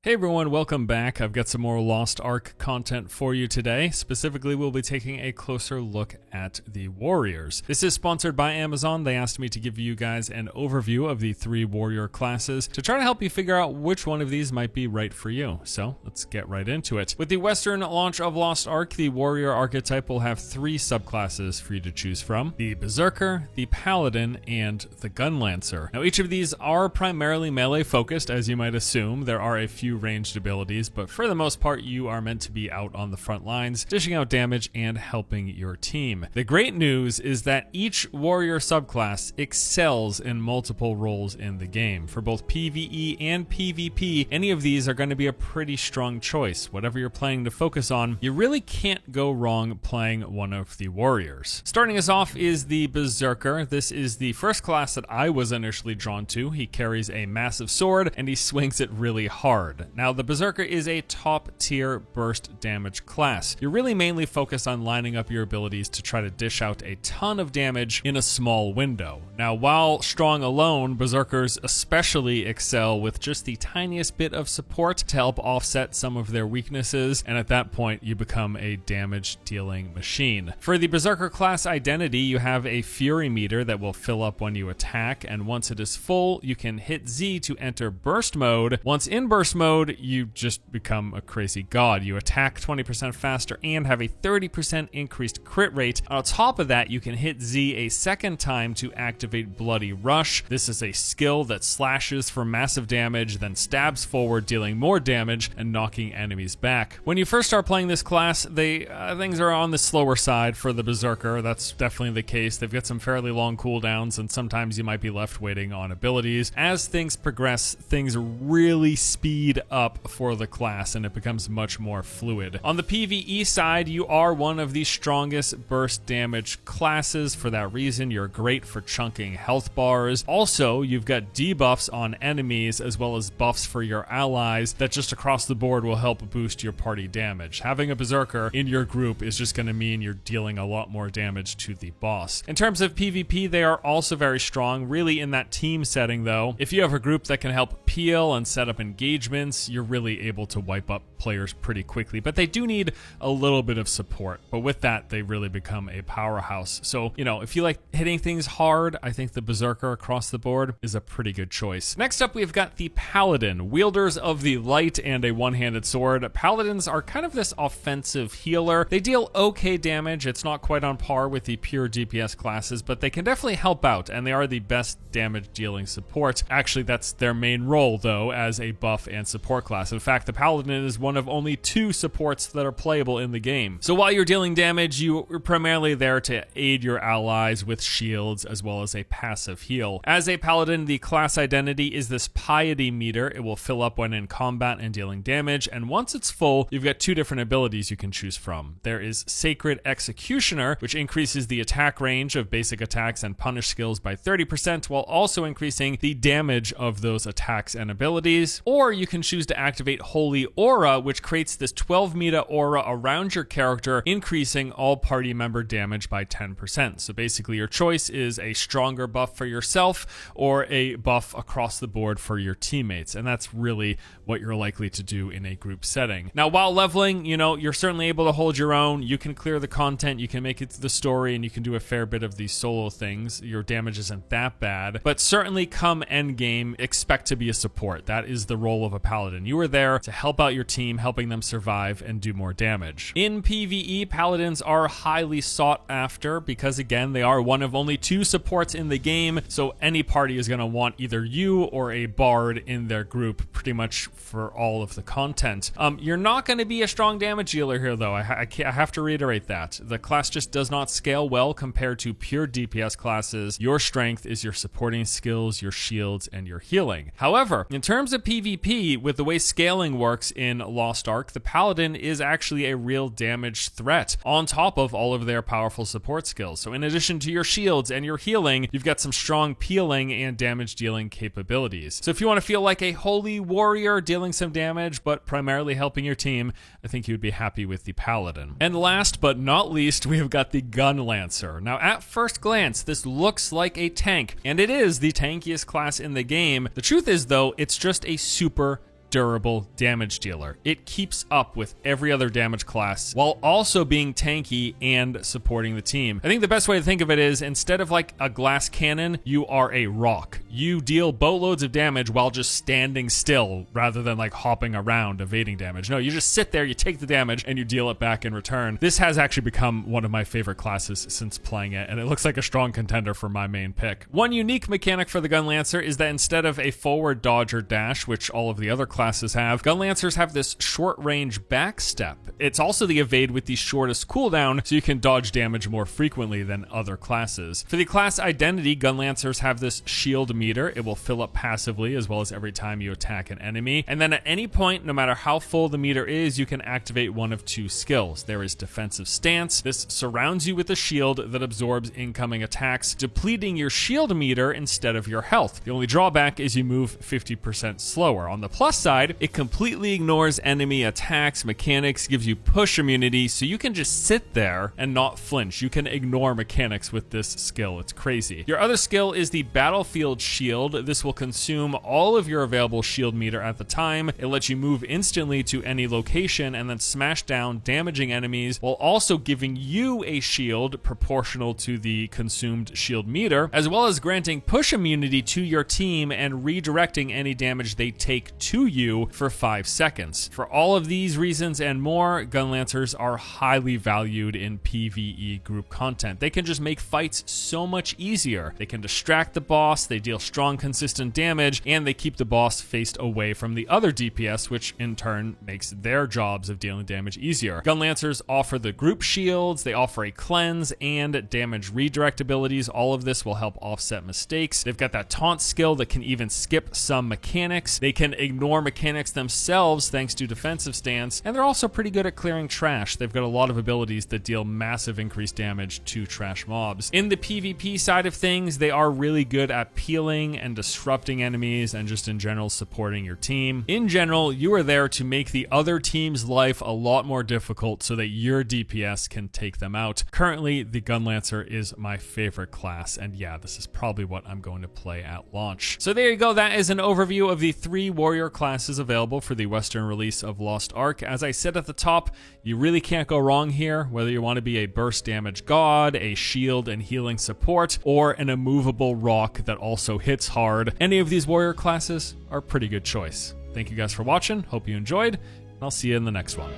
Hey everyone, welcome back. I've got some more Lost Ark content for you today. Specifically, we'll be taking a closer look at the warriors. This is sponsored by Amazon. They asked me to give you guys an overview of the 3 warrior classes to try to help you figure out which one of these might be right for you. So let's get right into it. With the Western launch of Lost Ark, the warrior archetype will have 3 subclasses for you to choose from: the Berserker, the Paladin, and the Gunlancer. Now each of these are primarily melee focused, as you might assume. There are a few ranged abilities, but for the most part you are meant to be out on the front lines, dishing out damage and helping your team. The great news is that each warrior subclass excels in multiple roles in the game. For both PvE and PvP, any of these are going to be a pretty strong choice. Whatever you're planning to focus on, you really can't go wrong playing one of the warriors. Starting us off is the Berserker. This is the first class that I was initially drawn to. He carries a massive sword and he swings it really hard. Now, the Berserker is a top-tier burst damage class. You're really mainly focused on lining up your abilities to try to dish out a ton of damage in a small window. Now, while strong alone, Berserkers especially excel with just the tiniest bit of support to help offset some of their weaknesses, and at that point, you become a damage-dealing machine. For the Berserker class identity, you have a Fury meter that will fill up when you attack, and once it is full, you can hit Z to enter burst mode. Once in burst mode, you just become a crazy god. You attack 20% faster and have a 30% increased crit rate. On top of that, you can hit Z a second time to activate Bloody Rush. This is a skill that slashes for massive damage, then stabs forward, dealing more damage and knocking enemies back. When you first start playing this class, things are on the slower side for the Berserker. That's definitely the case. They've got some fairly long cooldowns, and sometimes you might be left waiting on abilities. As things progress, things really speed up for the class and it becomes much more fluid. On the PvE side, you are one of the strongest burst damage classes. For that reason, you're great for chunking health bars. Also, you've got debuffs on enemies as well as buffs for your allies that just across the board will help boost your party damage. Having a Berserker in your group is just going to mean you're dealing a lot more damage to the boss. In terms of PvP, they are also very strong, really in that team setting though. If you have a group that can help peel and set up engagements, you're really able to wipe up players pretty quickly, but they do need a little bit of support. But with that, they really become a powerhouse. So, if you like hitting things hard, I think the Berserker across the board is a pretty good choice. Next up, we've got the Paladin, wielders of the light and a one-handed sword. Paladins are kind of this offensive healer. They deal okay damage. It's not quite on par with the pure DPS classes, but they can definitely help out, and they are the best damage dealing support. Actually, that's their main role though, as a buff and support class. In fact, the Paladin is one of only 2 supports that are playable in the game. So while you're dealing damage, you're primarily there to aid your allies with shields as well as a passive heal. As a Paladin, the class identity is this piety meter. It will fill up when in combat and dealing damage, and once it's full, you've got 2 different abilities you can choose from. There is Sacred Executioner, which increases the attack range of basic attacks and punish skills by 30%, while also increasing the damage of those attacks and abilities. Or you can choose to activate Holy Aura, which creates this 12-meter aura around your character, increasing all party member damage by 10%. So basically your choice is a stronger buff for yourself or a buff across the board for your teammates, and that's really what you're likely to do in a group setting. Now, while leveling, you're certainly able to hold your own. You can clear the content, you can make it to the story, and you can do a fair bit of these solo things. Your damage isn't that bad, but certainly come endgame, expect to be a support. That is the role of a Paladin. You are there to help out your team, helping them survive and do more damage. In PvE, Paladins are highly sought after because, again, they are one of only 2 supports in the game, so any party is going to want either you or a bard in their group pretty much for all of the content. You're not going to be a strong damage dealer here, though. I have to reiterate that. The class just does not scale well compared to pure DPS classes. Your strength is your supporting skills, your shields, and your healing. However, in terms of PvP, with the way scaling works in Lost Ark, the Paladin is actually a real damage threat on top of all of their powerful support skills. So in addition to your shields and your healing, you've got some strong peeling and damage dealing capabilities. So if you want to feel like a holy warrior dealing some damage, but primarily helping your team, I think you'd be happy with the Paladin. And last but not least, we've got the Gunlancer. Now, at first glance, this looks like a tank, and it is the tankiest class in the game. The truth is, though, it's just a super durable damage dealer. It keeps up with every other damage class while also being tanky and supporting the team. I think the best way to think of it is, instead of like a glass cannon, you are a rock. You deal boatloads of damage while just standing still rather than like hopping around evading damage. No, you just sit there, you take the damage, and you deal it back in return. This has actually become one of my favorite classes since playing it, and it looks like a strong contender for my main pick. One unique mechanic for the Gun Lancer is that instead of a forward dodge or dash, which all of the other classes have, Gun Lancers have this short range back step. It's also the evade with the shortest cooldown, so you can dodge damage more frequently than other classes. For the class identity, Gun Lancers have this shield meter. It will fill up passively as well as every time you attack an enemy. And then at any point, no matter how full the meter is, you can activate one of two skills. There is Defensive Stance. This surrounds you with a shield that absorbs incoming attacks, depleting your shield meter instead of your health. The only drawback is you move 50% slower. On the plus side, it completely ignores enemy attacks, mechanics, gives you push immunity, so you can just sit there and not flinch. You can ignore mechanics with this skill. It's crazy. Your other skill is the Battlefield Shield. This will consume all of your available shield meter at the time. It lets you move instantly to any location and then smash down damaging enemies while also giving you a shield proportional to the consumed shield meter, as well as granting push immunity to your team and redirecting any damage they take to you for 5 seconds. For all of these reasons and more, Gun Lancers are highly valued in PvE group content. They can just make fights so much easier. They can distract the boss, they deal strong consistent damage, and they keep the boss faced away from the other DPS, which in turn makes their jobs of dealing damage easier. Gun Lancers offer the group shields, they offer a cleanse and damage redirect abilities. All of this will help offset mistakes. They've got that taunt skill that can even skip some mechanics. They can ignore mechanics themselves thanks to defensive stance, and they're also pretty good at clearing trash. They've got a lot of abilities that deal massive increased damage to trash mobs. In the PvP side of things, they are really good at peeling and disrupting enemies and just in general supporting your team. In general, you are there to make the other team's life a lot more difficult so that your DPS can take them out. Currently, the Gun Lancer is my favorite class, and yeah, this is probably what I'm going to play at launch. So there you go. That is an overview of the 3 warrior classes available for the Western release of Lost Ark. As I said at the top, you really can't go wrong here, whether you want to be a burst damage god, a shield and healing support, or an immovable rock that also hits hard. Any of these warrior classes are a pretty good choice. Thank you guys for watching. Hope you enjoyed, and I'll see you in the next one.